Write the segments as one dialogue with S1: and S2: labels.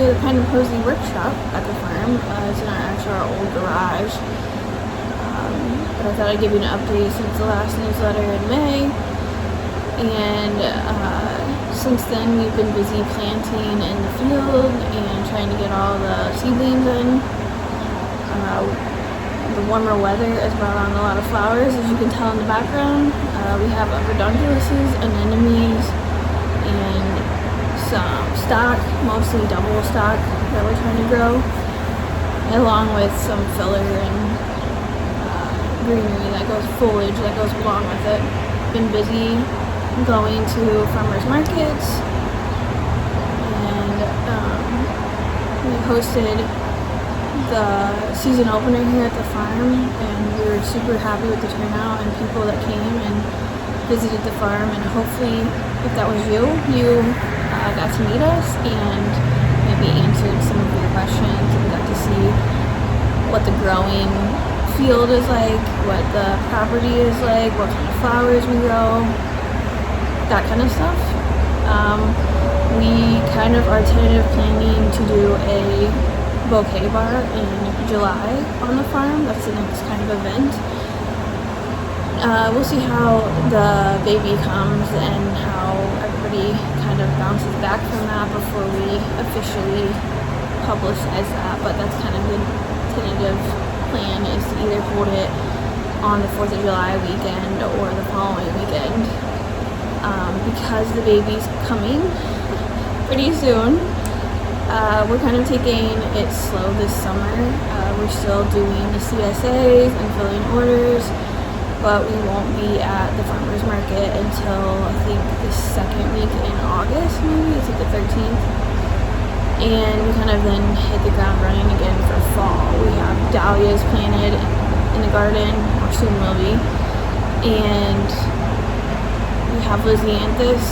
S1: the Pine Posey workshop at the farm. It's in our old garage. But I thought I'd give you an update since the last newsletter in May. And since then, we've been busy planting in the field and trying to get all the seedlings in. The warmer weather has brought on a lot of flowers, as you can tell in the background. We have ranunculuses, anemones, and some stock, mostly double stock that we're trying to grow, along with some filler and greenery foliage that goes along with it. Been busy going to farmers markets, and we hosted the season opener here at the farm, and we were super happy with the turnout and people that came and visited the farm. And hopefully, if that was you got to meet us and maybe answered some of your questions and got to see what the growing field is like, what the property is like, what kind of flowers we grow, that kind of stuff. We kind of are tentative planning to do a bouquet bar in July on the farm. That's the next kind of event. We'll see how the baby comes and how everybody kind of bounces back from that before we officially publicize that, but that's kind of the tentative plan, is to either hold it on the 4th of July weekend or the following weekend. Because the baby's coming pretty soon, we're kind of taking it slow this summer. We're still doing the CSAs and filling orders, but we won't be at the farmer's market until I think the second week in August, maybe. It's like the 13th. And we kind of then hit the ground running again for fall. We have dahlias planted in the garden, or soon will be. And we have lysianthus,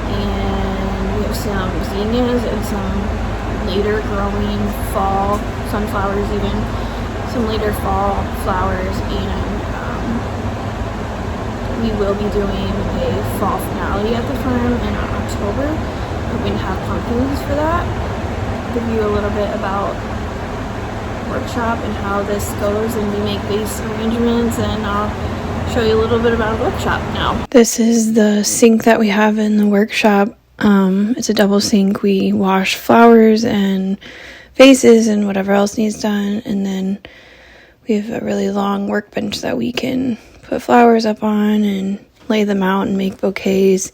S1: and we have some zinnias and some later growing fall sunflowers, even some later fall flowers. And we will be doing a fall finale at the farm in October. We're going to have pumpkins for that. I'll give you a little bit about workshop and how this goes, and we make vase arrangements, and I'll show you a little bit about a workshop now. This is the sink that we have in the workshop. It's a double sink. We wash flowers and vases and whatever else needs done, and then we have a really long workbench that we can put flowers up on and lay them out and make bouquets.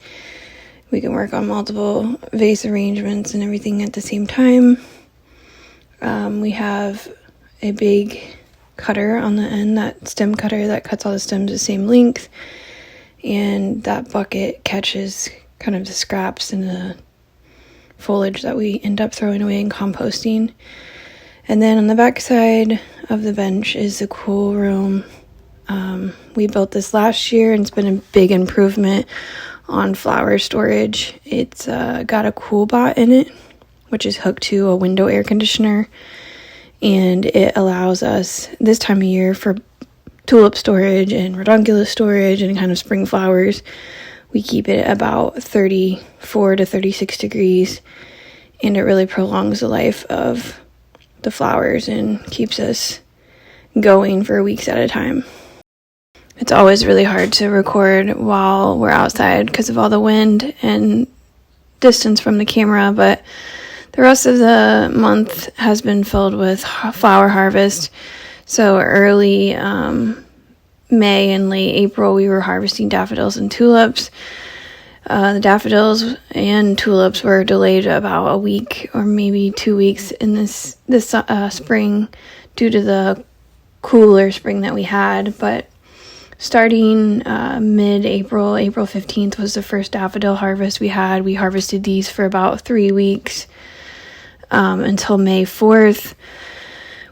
S1: We can work on multiple vase arrangements and everything at the same time. We have a big cutter on the end, that stem cutter that cuts all the stems the same length, and that bucket catches kind of the scraps and the foliage that we end up throwing away and composting. And then on the back side of the bench is the cool room. We built this last year, and it's been a big improvement on flower storage. It's got a cool bot in it, which is hooked to a window air conditioner, and it allows us this time of year for tulip storage and ranunculus storage and kind of spring flowers. We keep it about 34 to 36 degrees, and it really prolongs the life of the flowers and keeps us going for weeks at a time. It's always really hard to record while we're outside because of all the wind and distance from the camera, but the rest of the month has been filled with flower harvest. So early May and late April, we were harvesting daffodils and tulips. The daffodils and tulips were delayed about a week or maybe 2 weeks in this spring due to the cooler spring that we had, but starting mid-April, April 15th was the first daffodil harvest we had. We harvested these for about 3 weeks until May 4th.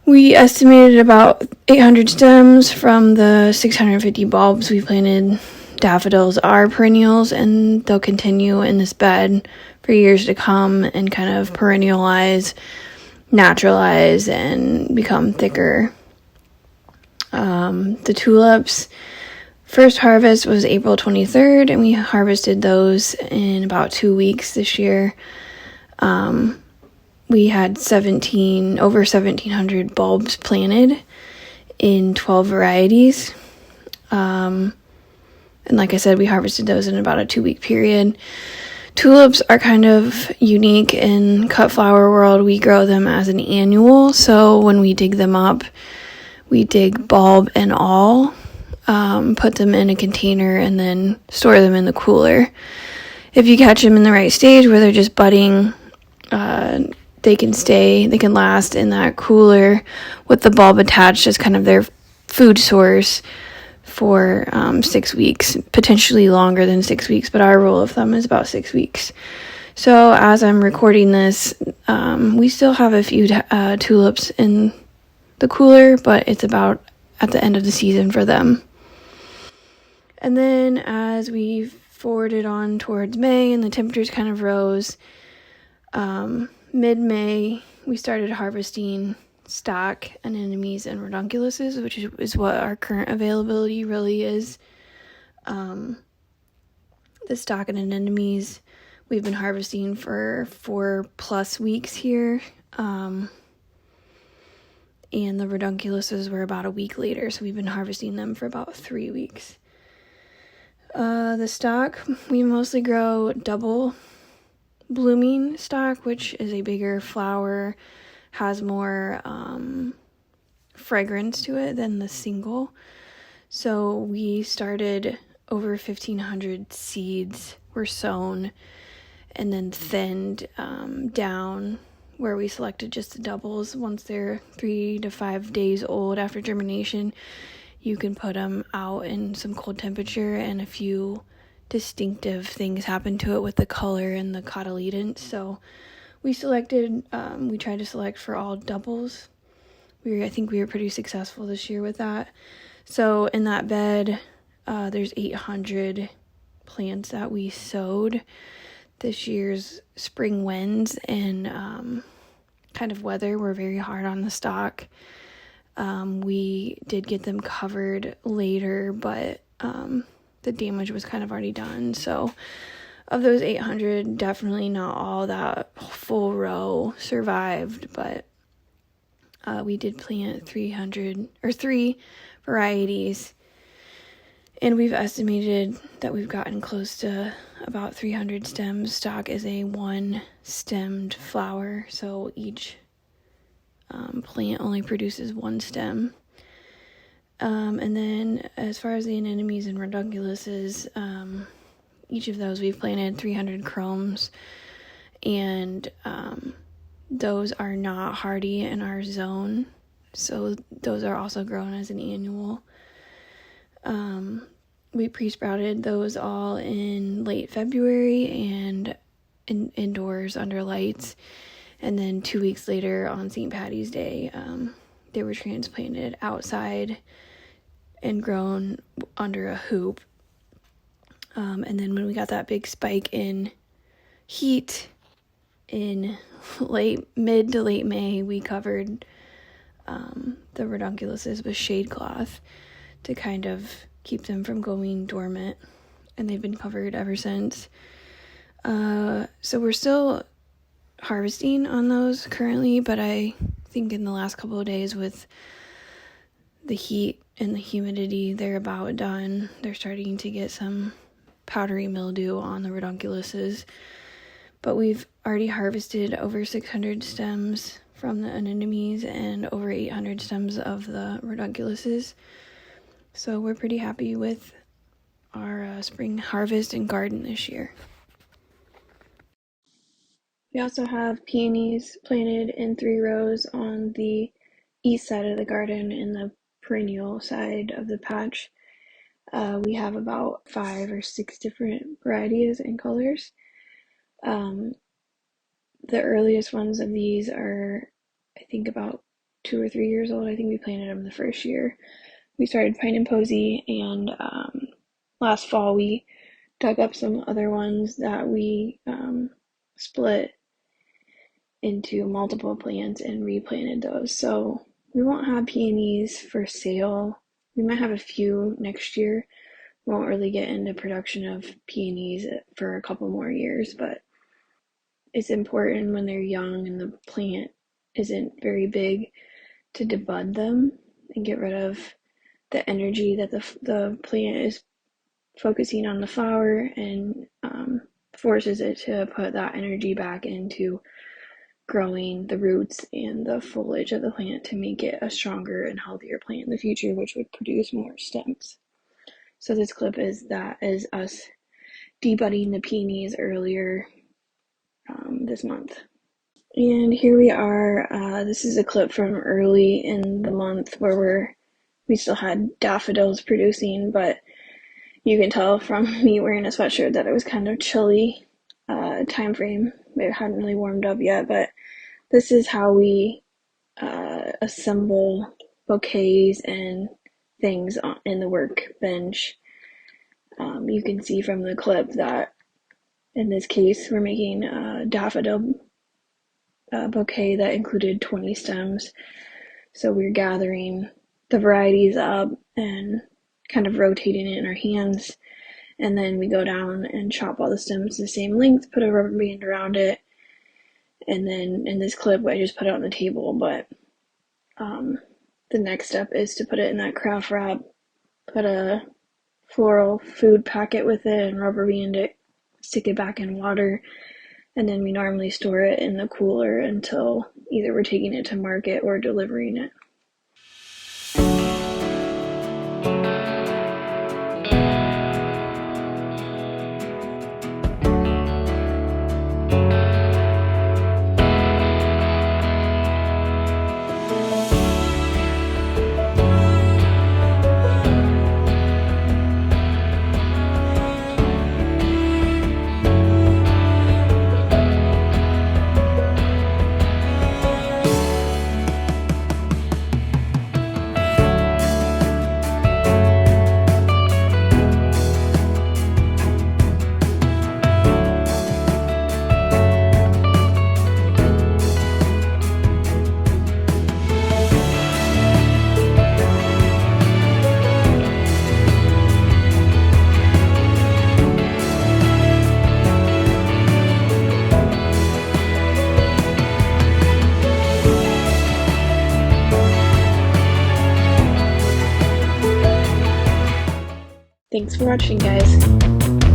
S1: We estimated about 800 stems from the 650 bulbs we planted. Daffodils are perennials, and they'll continue in this bed for years to come and kind of perennialize, naturalize, and become thicker. The tulips, first harvest was April 23rd, and we harvested those in about 2 weeks this year. we had over 1,700 bulbs planted in 12 varieties. And like I said, we harvested those in about a 2-week period. Tulips are kind of unique in cut flower world. We grow them as an annual, so when we dig them up, we dig bulb and all, put them in a container, and then store them in the cooler. If you catch them in the right stage where they're just budding, they can last in that cooler with the bulb attached as kind of their food source for 6 weeks, potentially longer than 6 weeks, but our rule of thumb is about 6 weeks. So as I'm recording this, we still have a few tulips in the cooler, but it's about at the end of the season for them. And then as we forwarded on towards May and the temperatures kind of rose, mid-May we started harvesting stock, anemones, and ranunculuses, which is what our current availability really is. The stock and anemones we've been harvesting for 4+ weeks here, and the ranunculuses were about a week later, so we've been harvesting them for about 3 weeks. The stock, we mostly grow double blooming stock, which is a bigger flower, has more fragrance to it than the single. So we started over 1,500 seeds were sown and then thinned down, where we selected just the doubles. Once they're 3 to 5 days old after germination, you can put them out in some cold temperature, and a few distinctive things happen to it with the color and the cotyledons. So we tried to select for all doubles. I think we were pretty successful this year with that. So in that bed, there's 800 plants that we sowed. This year's spring winds and kind of weather were very hard on the stock. We did get them covered later, but the damage was kind of already done. So of those 800, definitely not all that full row survived, but we did plant 3 varieties, and we've estimated that we've gotten close to about 300 stems. Stock is a 1-stemmed flower, so each plant only produces 1 stem. And then as far as the anemones and ranunculuses, each of those we've planted 300 chromes, and those are not hardy in our zone, so those are also grown as an annual. We pre-sprouted those all in late February and indoors under lights, and then 2 weeks later on St. Patty's Day, they were transplanted outside and grown under a hoop. And then when we got that big spike in heat in mid to late May, we covered the ranunculuses with shade cloth to kind of keep them from going dormant, and they've been covered ever since. So we're still harvesting on those currently, but I think in the last couple of days with the heat and the humidity, they're about done. They're starting to get some powdery mildew on the ranunculuses, but we've already harvested over 600 stems from the anemones and over 800 stems of the ranunculuses. So we're pretty happy with our spring harvest and garden this year. We also have peonies planted in 3 rows on the east side of the garden and the perennial side of the patch. We have about 5 or 6 different varieties and colors. The earliest ones of these are, I think, about 2 or 3 years old. I think we planted them the first year. We started Pine Posey, and last fall we dug up some other ones that we split into multiple plants and replanted those. So we won't have peonies for sale. We might have a few next year. We won't really get into production of peonies for a couple more years, but it's important when they're young and the plant isn't very big to debud them and get rid of the energy that the plant is focusing on the flower, and forces it to put that energy back into growing the roots and the foliage of the plant to make it a stronger and healthier plant in the future, which would produce more stems. So this clip is us debudding the peonies earlier this month. And here we are. This is a clip from early in the month where we still had daffodils producing, but you can tell from me wearing a sweatshirt that it was kind of chilly time frame. It hadn't really warmed up yet, but this is how we assemble bouquets and things in the workbench. You can see from the clip that in this case we're making a daffodil bouquet that included 20 stems. So we're gathering the varieties up and kind of rotating it in our hands, and then we go down and chop all the stems the same length, put a rubber band around it, and then in this clip I just put it on the table, but the next step is to put it in that craft wrap, put a floral food packet with it and rubber band it, stick it back in water, and then we normally store it in the cooler until either we're taking it to market or delivering it. Thanks for watching, guys.